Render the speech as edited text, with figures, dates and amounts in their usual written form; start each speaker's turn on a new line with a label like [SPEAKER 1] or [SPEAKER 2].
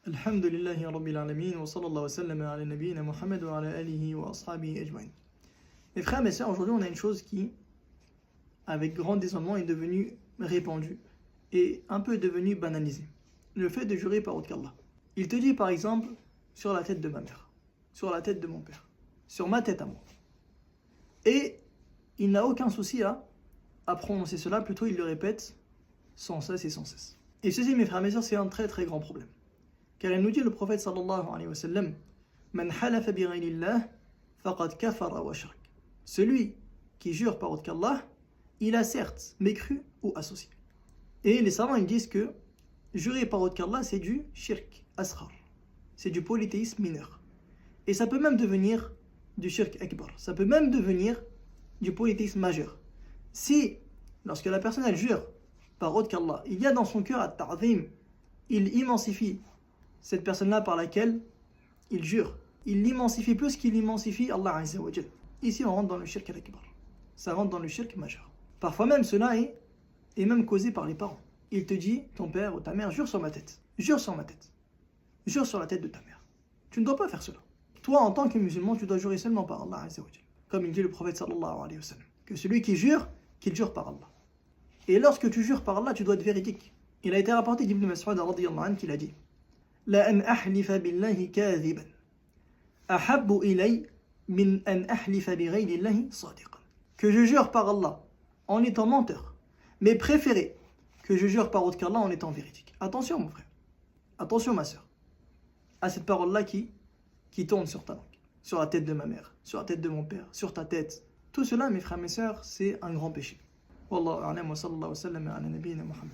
[SPEAKER 1] Alhamdulillahi Rabbil Alamin wa sallallahu wa sallam ala nabiyyina Muhammad wa ala alihi wa ashabihi ajma'in. Mes frères, mes sœurs, aujourd'hui on a une chose qui, avec grand désormais, est devenue répandue et un peu devenue banalisée. Le fait de jurer par autre qu'Allah. Il te dit par exemple, sur la tête de ma mère, sur la tête de mon père, sur ma tête à moi. Et il n'a aucun souci à prononcer cela, plutôt il le répète sans cesse et sans cesse. Et ceci, mes frères, mes sœurs, c'est un très très grand problème. Car il nous dit le prophète sallallahu alayhi wa sallam, Man halafa bi ghayrillah faqad kafara wa shirk. Celui qui jure par autre qu'Allah, il a certes mécru ou associé. Et les savants ils disent que jurer par autre qu'Allah, c'est du shirk asghar, c'est du polythéisme mineur. Et ça peut même devenir du shirk akbar, ça peut même devenir du polythéisme majeur. Si, lorsque la personne elle jure par autre qu'Allah, il y a dans son cœur at-ta'zim, il immensifie cette personne-là par laquelle il jure. Il l'immensifie plus qu'il immensifie Allah Azza wa Jal. Ici, on rentre dans le shirk al-akbar. Ça rentre dans le shirk majeur. Parfois même, cela est même causé par les parents. Il te dit, ton père ou ta mère, jure sur ma tête. Jure sur ma tête. Jure sur la tête de ta mère. Tu ne dois pas faire cela. Toi, en tant que musulman, tu dois jurer seulement par Allah Azza wa Jal. Comme il dit le prophète sallallahu alayhi wa sallam, que celui qui jure, qu'il jure par Allah. Et lorsque tu jures par Allah, tu dois être véridique. Il a été rapporté d'Ibn Mas'ud radiyallahu anhu qu'il a dit, La an ahlifa billahi kadhiban ahabbu ilay min an ahlifa bi ghayrillahi sadiqan. Que je jure par Allah en étant menteur, mais préféré que je jure par autre qu'Allah en étant véridique. Attention mon frère, attention ma soeur, à cette parole-là qui tourne sur ta langue, sur la tête de ma mère, sur la tête de mon père, sur ta tête. Tout cela mes frères, mes sœurs, c'est un grand péché. Wallahu a'lam wa sallallahu wa sallam ala nabiyyina Muhammad.